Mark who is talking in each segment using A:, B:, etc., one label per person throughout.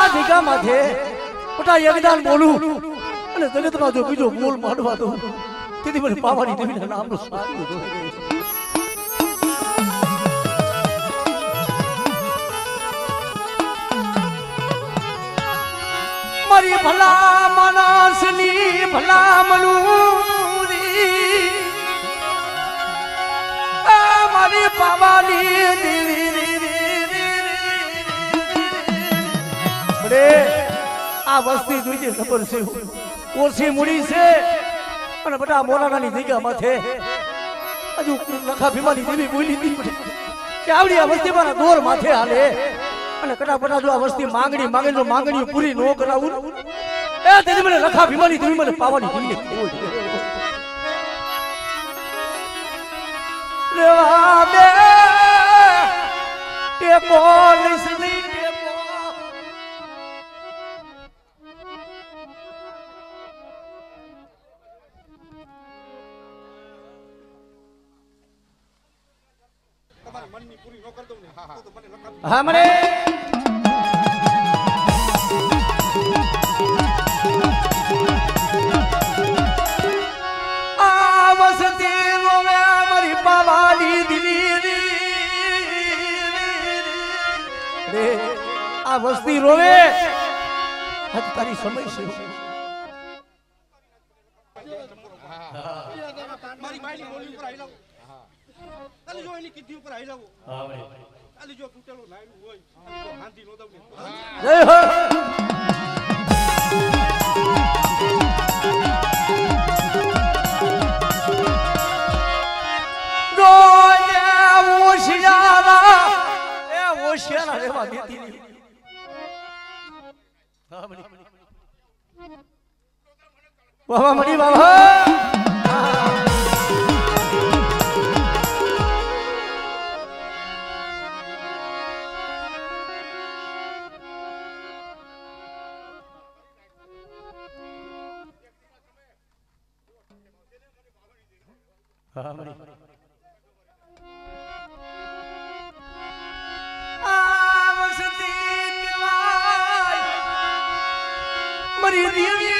A: આ જગ્યા માથે બટા યજ્ઞાન બોલું અને જગતમાં જો બીજો બોલ માંડવા દઉં તેથી મને પાવાની દેવીના નામનો સારું જોઈ મારી ભલા માનસની ભલા મનુરી મારી પાવાની આ વસ્તી જોઈ ખબર છે ઓછી મૂડી છે અને બધા મોલાનાની જગ્યા માથે હજુ લખા ભીમાની દેવી બોલી હતી કે આવડી આ વસ્તી મારા દોર માથે હાલે અને કટા પટા જો આ વસ્તી માંગણી પૂરી ન કરાવું એ તેથી મને લખા ભીમાની દેવી મને પાવાની દેવી રેવા દે ટેકો લઈસની ટેકો
B: તમારી મનની પૂરી ન કર દઉં ને તો મને લખા
A: હા મને આ વસતી રોવે મારી પાવાની દીવી રે આ વસ્તી રોવે હજ તારી સમય છે
B: મારી માયની બોલી ઉપર આવી લાવો કાલી જો એની કીધી ઉપર આવી લાવો હા ભાઈ કાલી જો તૂટેલો નાયલું હોય તો હાંધી નો દઉં ને
A: જય હો ઓશિયારા રેવા દેતી નહીં વાહ મડી વાહ હા મડી મારી દેવી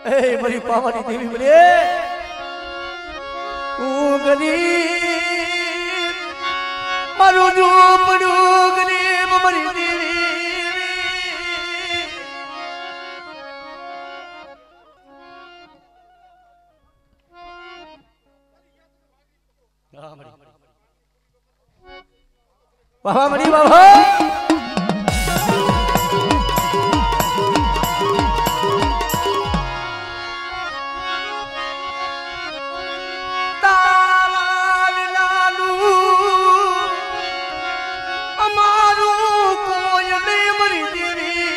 A: એ મારી પાવાની દેવી મને હું ગરીબ મારું ઝૂંપડું ગરીબ મારી દેવી વાહ મડી વાહ તારા વિનાનું અમારું કોઈ નહીં મરી દેવી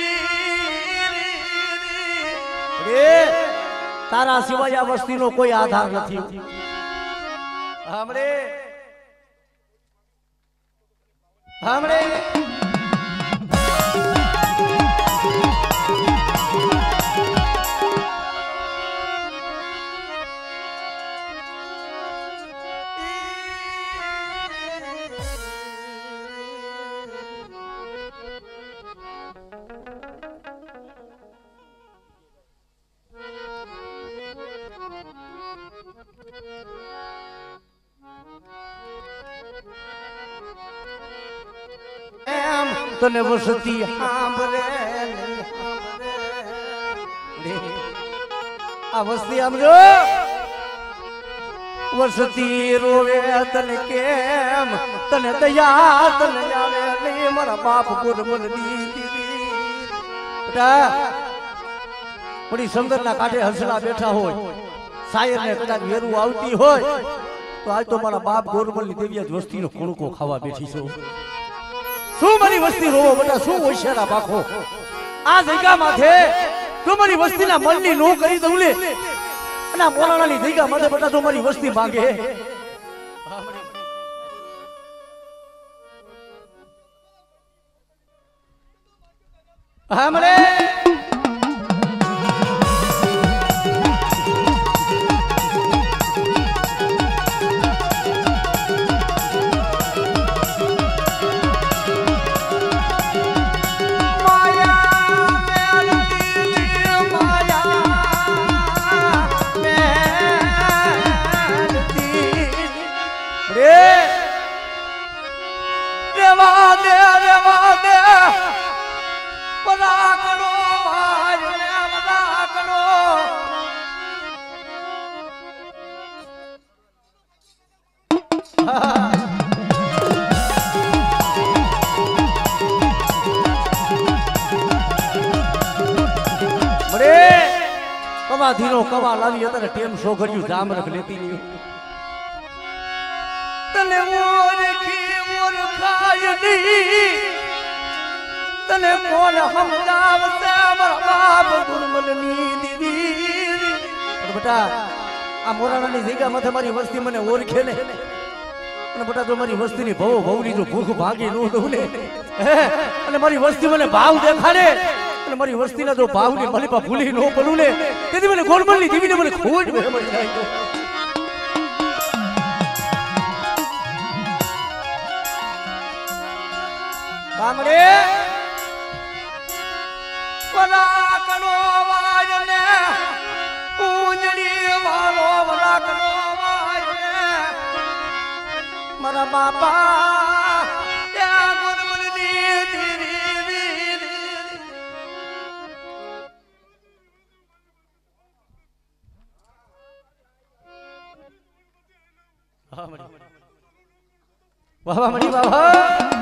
A: રે તારા સિવાય આ વસ્તીનો કોઈ આધાર નથી हमरे तने वसती हांभरे आ वस्ती हमरो वसती रोवे तने केम तने दया तने आवे नहीं मारा बाप गुरमन दी बेटा बड़ी समंदर ना कांठे हंसला बैठा હોય શાયર ને કદાચ વેરું આવતી હોય તો આજ તો મારા બાપ ગોરમલ ની દેવિયા વસ્તીનો કોણકો ખાવા બેઠી છે શું મારી વસ્તી રોવો બેટા શું હોશિયારા પાખો આ જગ્યા માથે તું મારી વસ્તીના મનની નો કરી દઉં લે અને મોલાણાની જગ્યા માથે બેટા તો મારી વસ્તી માંગે હા મને કવા ધીરો કવા લાવી અત્યારે ટેમ છોકરીયું જામ રખ લેતી નહીં તને ઓળખાય નહીં તને કોણ સમજાવશે મારા બાપ ગુરમલની દીવી બેટા આ મોરાણાની જગ્યા માથે મારી વસ્તી મને ઓળખે ને અને બેટા જો મારી વસ્તીની ભવની જો ભૂખ ભાગી ન દઉં ને અને મારી વસ્તી મને ભાવ દેખાડે અને મારી વસ્તીના જો ભાવની મલીપા ભૂલી ન પડું ને તેથી મને ગોળમલની દીવીને મને ખોટ મળી જાય કામડે વરાકનો વાયને પૂંજડી વાળો વરાકનો વાયને મારા બાપા ત્યાં ગુરમલની દીવી વાહ મણી વાહ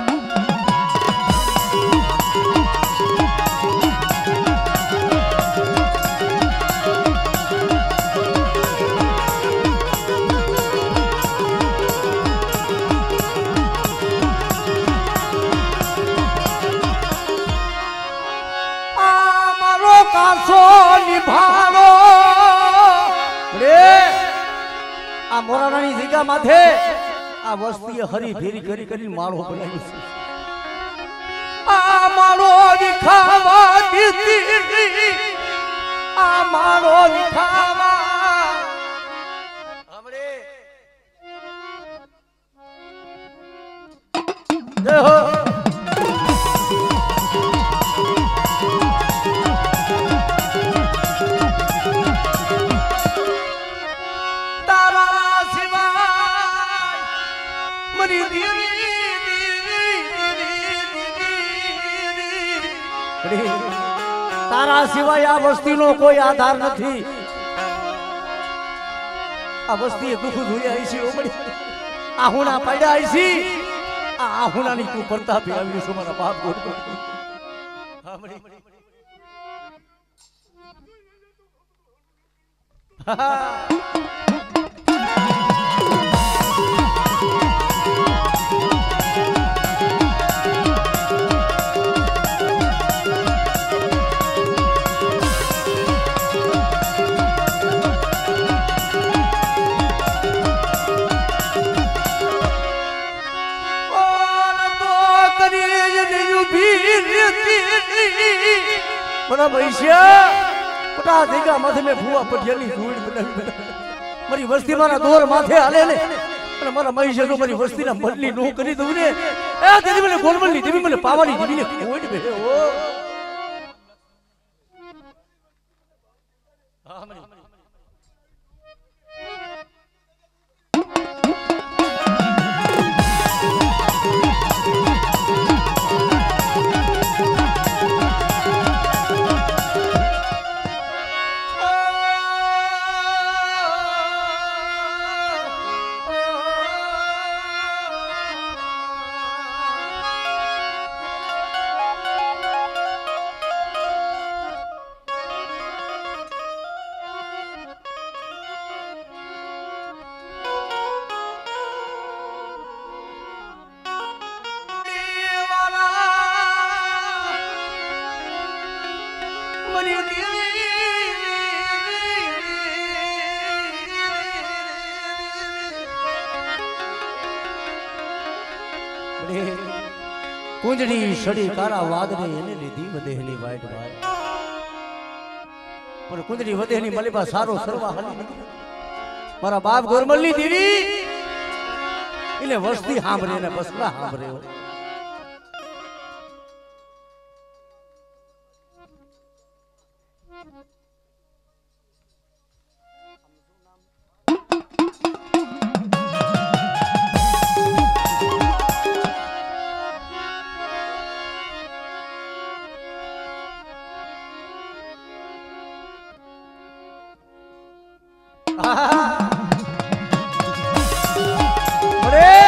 A: નિભાવો આ મોરાણાની જગ્યા માથે આ વસ્તીએ હરી ભેરી કરી કરીને માળો બનાવ્યો છે આ માળો વિખાવા દીધી આ માળો વિખાવા હમણે જય હો તારા સિવાય આ વસ્તીનો કોઈ આધાર નથી આ વસ્તીએ દુઃખ જોયા છે આહુણા પડ્યા છે આ આહુણાની તું પ્રતાપે આવ્યું છે મારા બાપ ગોળ મારી વસ્તી મારા દોર માથે હાલે ને અને મારા મહિષા જો મારી વસ્તીના મનની નો કરી દઉં ને તેથી મને ગોળમલની દેવી મને પાવાની દેવીને ખોટ બે કુંજડી સડી કારા વાદને એને લીધી વધેની વાઈટ વાત પણ કુંજડી વધેની મલીબા સારો સરવા હાલી મારા બાપ ગોરમલની દેવી એને વસ્તી સાંભળે ને બસલા સાંભળે અરે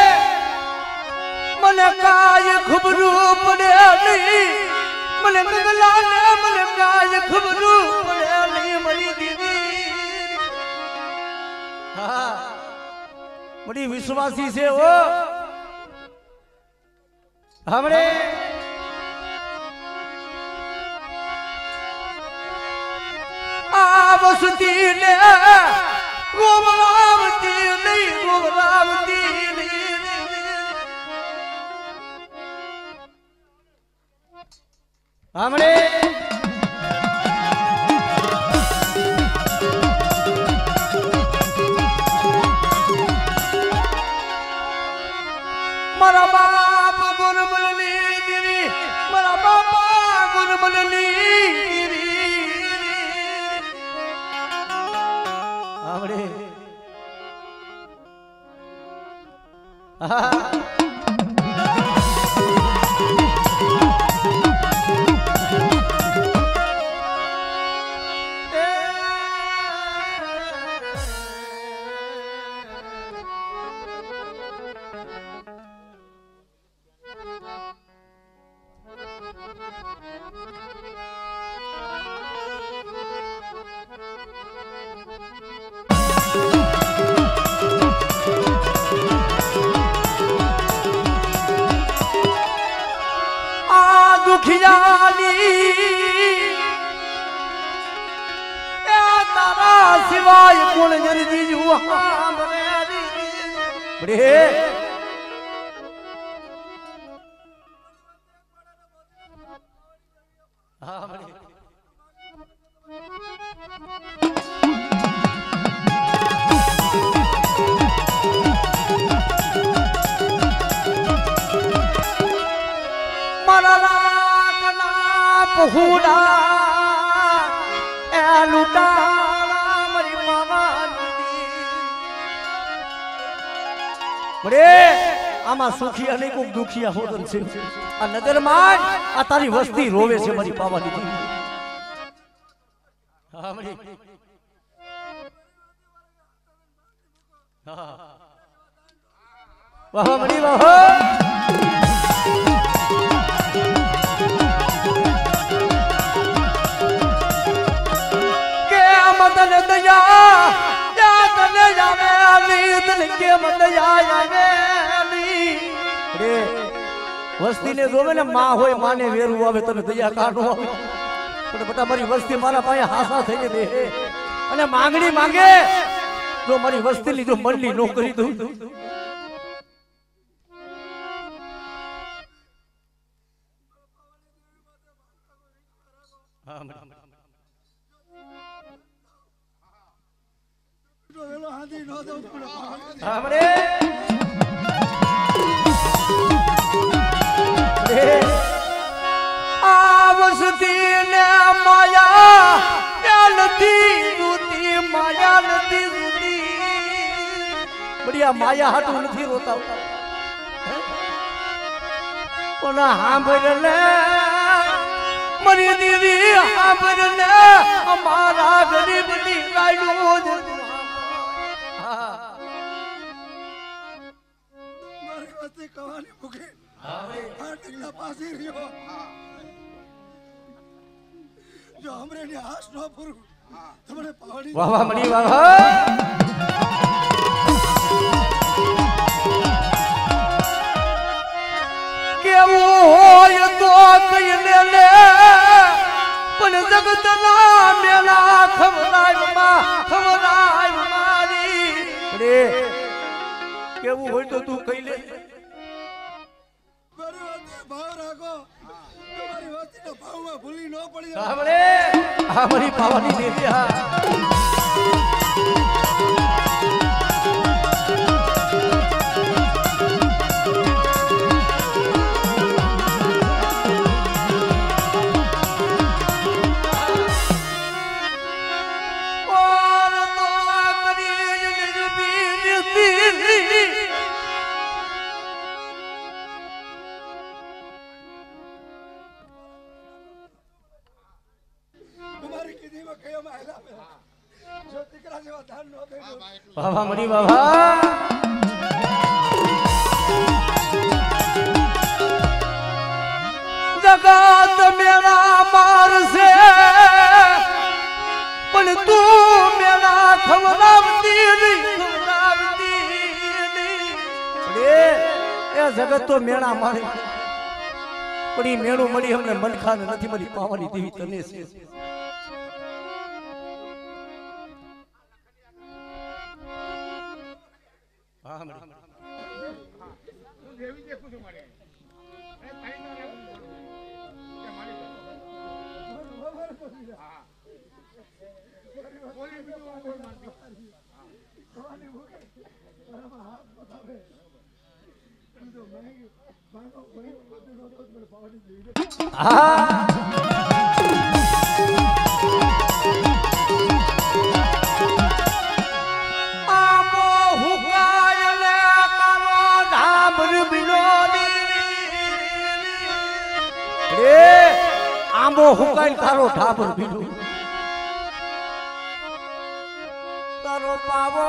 A: મને ગગલા ને મને કાય ખબરું પડે નહીં મરી દીદી હા મરી વિશ્વાસી છે ઓ हमरे आवसती ने गोमरावती नहीं गोमरावती हमरे मारा बाप गुरबलनी दीदी मारा बापा गुरबलनी दीदी हमरे सिवाय कौन जरी जुआ बड़े हाँ बड़े मरला कना पहुड़ा ए लुटा आमा सुखी અને કોક દુખિયા હોતન છે આ નજર માં આ તારી વસ્તી રોવે છે મારી પાવાની દી હા મરી હા વાહ મરી વાહ કે મદન દયા યા તને જાવે આલી તને કે મદ આવે રે વસ્તી ને જોવે ને માં હોય માને વેરું આવે તને દયા કાઢો પણ બટા મારી વસ્તી મારા પાસે હાસા થઈને બે અને માંગણી માંગે જો મારી વસ્તી ની જો મનલી નોકરી દઉં हमरे आवसती ने माया नदी रूती माया नदी रूती बढ़िया माया हाटू नहीं रोता कोना हांभर ले मरी दीदी हांभर ले हमारा गरीब नी लाडू कहानी मुके हाँ पासी रियो जो हमरे ने आस न पुरु हमरे पहाड़ी वाह वाह मनी वाह के वो होय तो कई ले ले पण जगत ना मेला खबराय मारी रे केवू होय तो तू कई ले भाव राखो तुम्हारी वस्ती तो भाव में भूली न पड़ी हमरे हमारी पावनी देवी बाबा मनी बाबा जगत મેળા મારશે પણ તું મેળા ખવડાવતી એ જગત તો મેળા મારે પણ એ મેળું મળી અમને મનખા નથી મળી પાવાની દેવી તને છે આંબો હુકાઈ તારો ઢાબર ભીડું તારો પાવો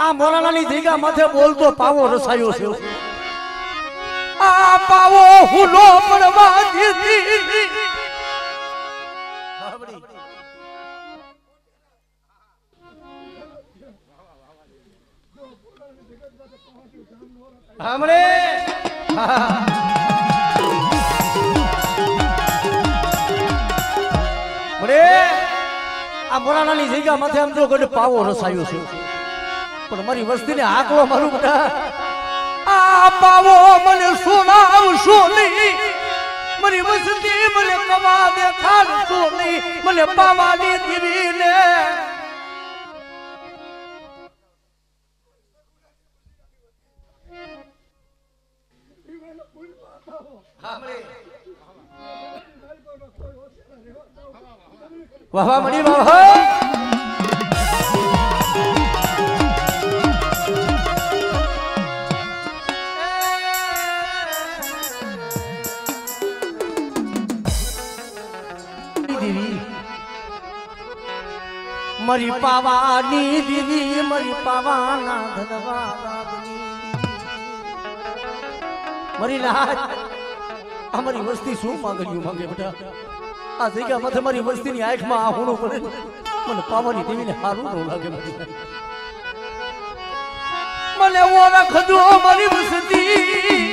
A: આ મોરાણાની જગ્યા માથે બોલતો પાવો રસાયો છે આ પાવો હુલો પડવા દીધી हमरे આ મોરાણાની જગ્યા માથે આમ જો ગઢ પાવો રસાયો છે પણ મારી વસ્તીને આકલો મારું બેટા આ પાવો મને સુનાવશો નહીં મારી વસ્તી મને કવા દેખાડશો નહીં મને પાવાની દીવીને વાહ વાહ મણી વાહ મરી પાવાની દીવી મરી પાવાના ધનવાદાની મરી લાજ અમારી વસ્તી શું માંગલ્યું માંગે બેટા આ જગ્યા માથે મારી વસ્તીની આંખમાં આહુણું પડે મને પાવાની દેવીને હારું ન લાગે મને ઓળખજો મારી વસ્તી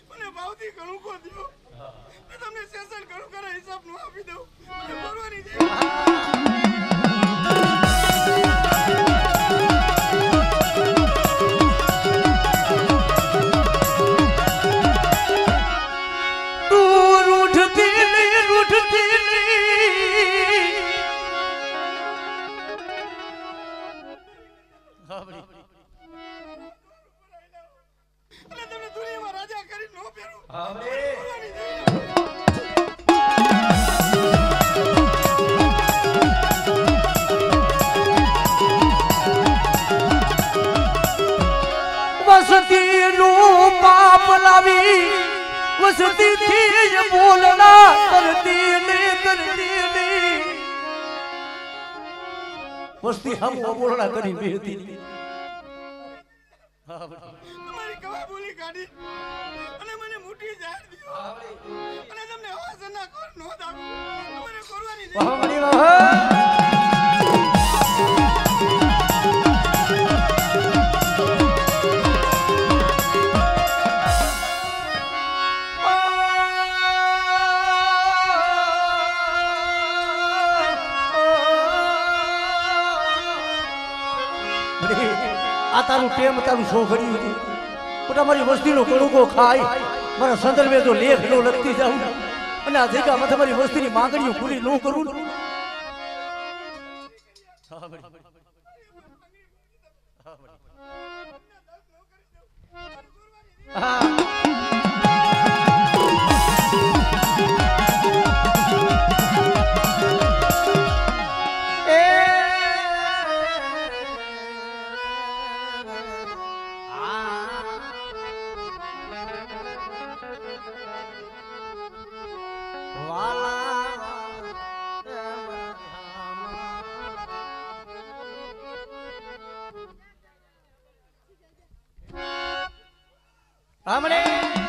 B: મને ભાવથી ઘણું કો દો તમને સેશન ઘણું કરે હિસાબ નું આપી દઉં બોલવાની वसती थी ये बोलना करती नहीं वस्ती हम वो बोलना करी बेहती
C: તમારી કવા બોલી કાઢી અને મને મોટી જાણ દીધો અને તમને અવાજ ના કર નો દાવ મને કરવાની
A: વાહ મણી વાહ આ તારું ટેમ તારું છોકરી હતી પણ મારી વસ્તીનો કણુકો ખાય મારા સંદર્ભે તો લેખ નો લખતી જાઉં અને આ જગ્યામાં તમારી વસ્તીની માંગણીઓ પૂરી ન કરું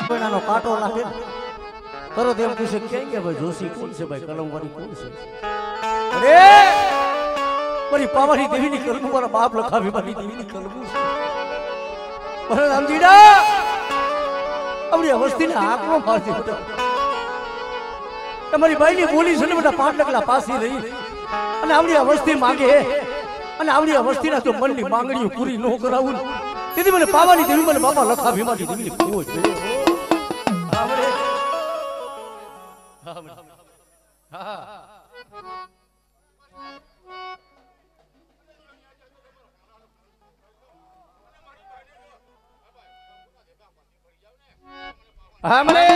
A: કોઈનાનો કાંટો લાગે તરત એમ પૂછે ક્યાં કે ભાઈ જોશી કોણ છે ભાઈ કલમવાળી કોણ છે અરે મારી પાવાની દેવીની કલમું મારા બાપ લખાવી મારી દેવીની કલમું છે અરે રામજીડા આપણી અવસ્થીને આંકડો મારતી હતો તમારી બાઈની બોલી છે ને બધા 5 ડગલા પાસી રહી અને આપણી અવસ્થી માંગે અને આપણી અવસ્થીના તો મનની માંગણીઓ પૂરી ન કરાવું તેથી મને પાવાની દેવી મને બાપા લખાવી મારી દેવીની કોઈ હા મને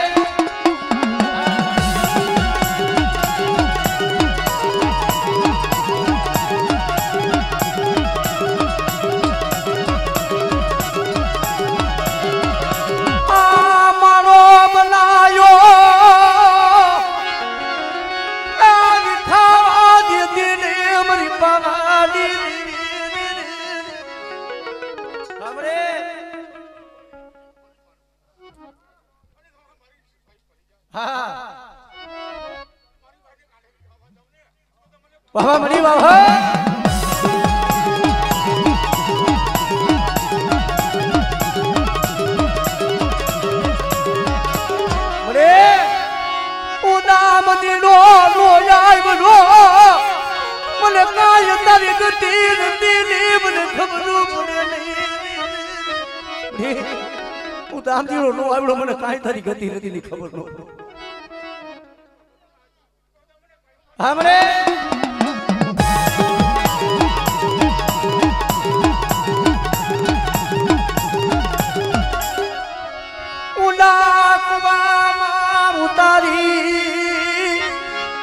A: વાહ મણી વાહ મરે ઉદામ દીનો લોયાય બનો મને કાય તારી ગતિ દીની મને ખબર પડે નહીં ઉદામ દીનો નો આવડો મને કાય તારી ગતિ ની ખબર ન હા મરે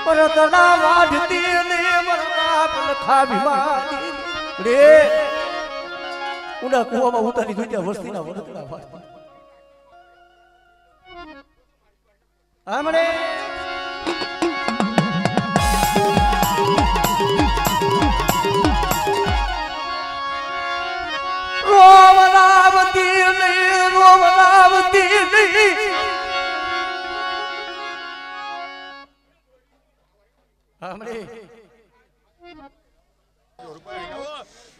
A: પરતના વાઢતી ને મરબાપ લખાવી મારી રે ઉડા કુવામાં ઉતારી દુનિયા વસ્તીના વરતના વાઢતી આમરે રોવરાવતી નહીં આમરે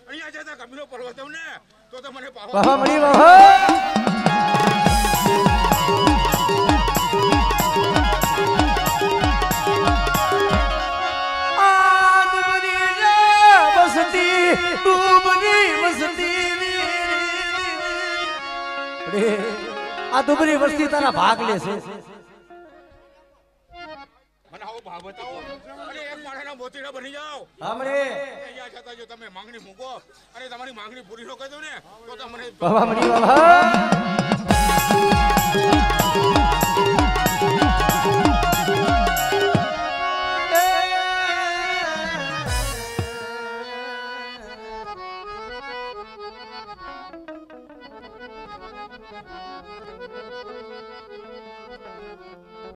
C: અહીંયા જતા કબીરો પરવતમ ને તો મને
A: વાહ મળી વાહ આ દુબરી વસ્તી તારા ભાગ લે છે
C: મને આવો ભાવ બતાવો અને એક માળાના મોતીડા બની જાઓ
A: આમરે
C: અહીંયા છતાં જો તમે માંગણી મૂકો અને તમારી માંગણી પૂરી ન કરી દો ને તો તમને
A: બાબા મણી બાબા